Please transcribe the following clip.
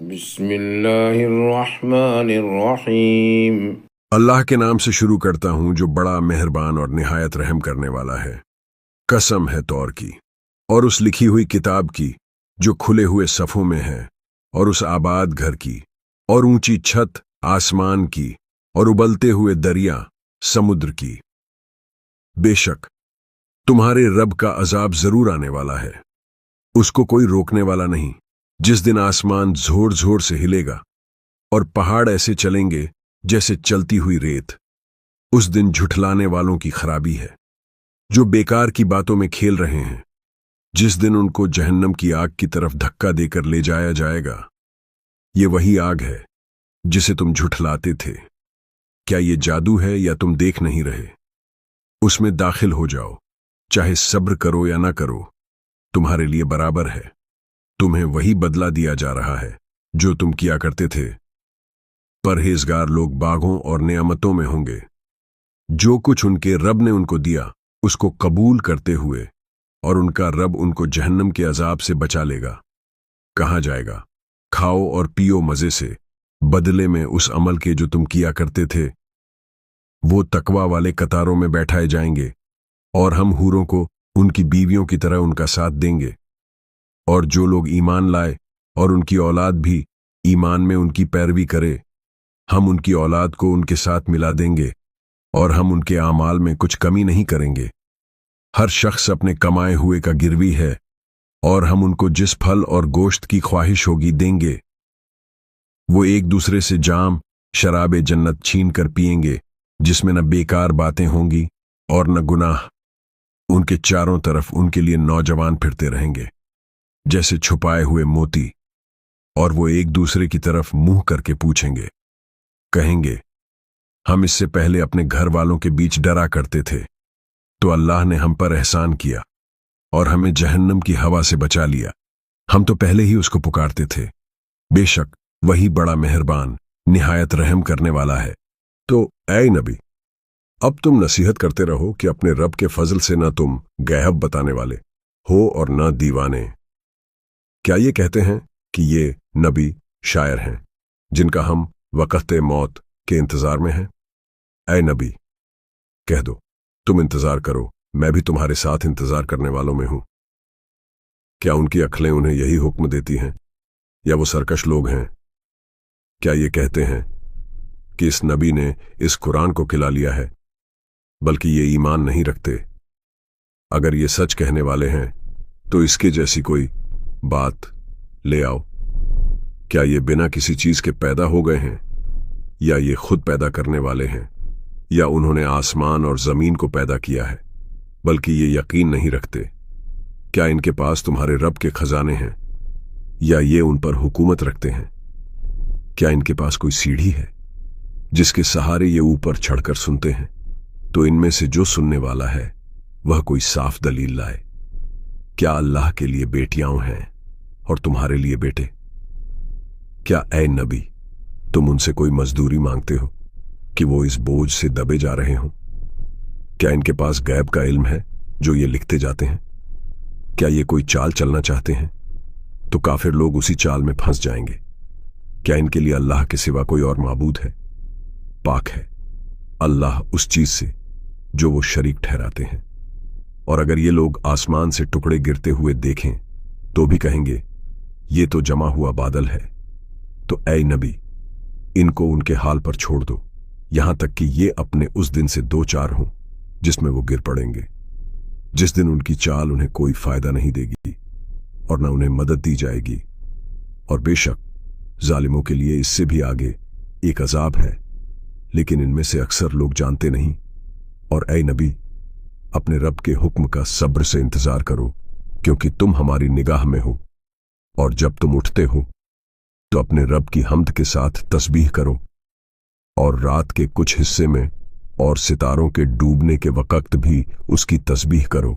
بسم اللہ الرحمن الرحیم۔ اللہ کے نام سے شروع کرتا ہوں جو بڑا مہربان اور نہایت رحم کرنے والا ہے۔ قسم ہے طور کی اور اس لکھی ہوئی کتاب کی جو کھلے ہوئے صفوں میں ہے، اور اس آباد گھر کی اور اونچی چھت آسمان کی اور ابلتے ہوئے دریا سمندر کی۔ بے شک تمہارے رب کا عذاب ضرور آنے والا ہے، اس کو کوئی روکنے والا نہیں۔ جس دن آسمان زور زور سے ہلے گا اور پہاڑ ایسے چلیں گے جیسے چلتی ہوئی ریت، اس دن جھٹلانے والوں کی خرابی ہے جو بیکار کی باتوں میں کھیل رہے ہیں۔ جس دن ان کو جہنم کی آگ کی طرف دھکا دے کر لے جایا جائے گا، یہ وہی آگ ہے جسے تم جھٹلاتے تھے۔ کیا یہ جادو ہے یا تم دیکھ نہیں رہے؟ اس میں داخل ہو جاؤ، چاہے صبر کرو یا نہ کرو، تمہارے لیے برابر ہے۔ تمہیں وہی بدلہ دیا جا رہا ہے جو تم کیا کرتے تھے۔ پرہیزگار لوگ باغوں اور نعمتوں میں ہوں گے، جو کچھ ان کے رب نے ان کو دیا اس کو قبول کرتے ہوئے، اور ان کا رب ان کو جہنم کے عذاب سے بچا لے گا۔ کہا جائے گا، کھاؤ اور پیو مزے سے، بدلے میں اس عمل کے جو تم کیا کرتے تھے۔ وہ تقوی والے قطاروں میں بیٹھائے جائیں گے، اور ہم حوروں کو ان کی بیویوں کی طرح ان کا ساتھ دیں گے۔ اور جو لوگ ایمان لائے اور ان کی اولاد بھی ایمان میں ان کی پیروی کرے، ہم ان کی اولاد کو ان کے ساتھ ملا دیں گے، اور ہم ان کے اعمال میں کچھ کمی نہیں کریں گے۔ ہر شخص اپنے کمائے ہوئے کا گروی ہے، اور ہم ان کو جس پھل اور گوشت کی خواہش ہوگی دیں گے۔ وہ ایک دوسرے سے جام شراب جنت چھین کر پئیں گے، جس میں نہ بیکار باتیں ہوں گی اور نہ گناہ۔ ان کے چاروں طرف ان کے لیے نوجوان پھرتے رہیں گے جیسے چھپائے ہوئے موتی، اور وہ ایک دوسرے کی طرف منہ کر کے پوچھیں گے، کہیں گے، ہم اس سے پہلے اپنے گھر والوں کے بیچ ڈرا کرتے تھے، تو اللہ نے ہم پر احسان کیا اور ہمیں جہنم کی ہوا سے بچا لیا۔ ہم تو پہلے ہی اس کو پکارتے تھے، بے شک وہی بڑا مہربان نہایت رحم کرنے والا ہے۔ تو اے نبی، اب تم نصیحت کرتے رہو کہ اپنے رب کے فضل سے نہ تم غیب بتانے والے ہو اور نہ دیوانے۔ کیا یہ کہتے ہیں کہ یہ نبی شاعر ہیں جن کا ہم وقت موت کے انتظار میں ہیں؟ اے نبی، کہہ دو، تم انتظار کرو، میں بھی تمہارے ساتھ انتظار کرنے والوں میں ہوں۔ کیا ان کی عقلیں انہیں یہی حکم دیتی ہیں، یا وہ سرکش لوگ ہیں؟ کیا یہ کہتے ہیں کہ اس نبی نے اس قرآن کو کھلا لیا ہے، بلکہ یہ ایمان نہیں رکھتے؟ اگر یہ سچ کہنے والے ہیں تو اس کے جیسی کوئی بات لے آؤ۔ کیا یہ بنا کسی چیز کے پیدا ہو گئے ہیں، یا یہ خود پیدا کرنے والے ہیں، یا انہوں نے آسمان اور زمین کو پیدا کیا ہے؟ بلکہ یہ یقین نہیں رکھتے۔ کیا ان کے پاس تمہارے رب کے خزانے ہیں، یا یہ ان پر حکومت رکھتے ہیں؟ کیا ان کے پاس کوئی سیڑھی ہے جس کے سہارے یہ اوپر چڑھ کر سنتے ہیں؟ تو ان میں سے جو سننے والا ہے وہ کوئی صاف دلیل لائے۔ کیا اللہ کے لیے بیٹیاں ہیں اور تمہارے لیے بیٹے؟ کیا اے نبی، تم ان سے کوئی مزدوری مانگتے ہو کہ وہ اس بوجھ سے دبے جا رہے ہوں؟ کیا ان کے پاس غیب کا علم ہے جو یہ لکھتے جاتے ہیں؟ کیا یہ کوئی چال چلنا چاہتے ہیں تو کافر لوگ اسی چال میں پھنس جائیں گے۔ کیا ان کے لیے اللہ کے سوا کوئی اور معبود ہے؟ پاک ہے اللہ اس چیز سے جو وہ شریک ٹھہراتے ہیں۔ اور اگر یہ لوگ آسمان سے ٹکڑے گرتے ہوئے دیکھیں تو بھی کہیں گے، یہ تو جمع ہوا بادل ہے۔ تو اے نبی، ان کو ان کے حال پر چھوڑ دو، یہاں تک کہ یہ اپنے اس دن سے دو چار ہوں جس میں وہ گر پڑیں گے، جس دن ان کی چال انہیں کوئی فائدہ نہیں دے گی اور نہ انہیں مدد دی جائے گی۔ اور بے شک ظالموں کے لیے اس سے بھی آگے ایک عذاب ہے، لیکن ان میں سے اکثر لوگ جانتے نہیں۔ اور اے نبی، اپنے رب کے حکم کا صبر سے انتظار کرو، کیونکہ تم ہماری نگاہ میں ہو، اور جب تم اٹھتے ہو تو اپنے رب کی حمد کے ساتھ تسبیح کرو، اور رات کے کچھ حصے میں اور ستاروں کے ڈوبنے کے وقت بھی اس کی تسبیح کرو۔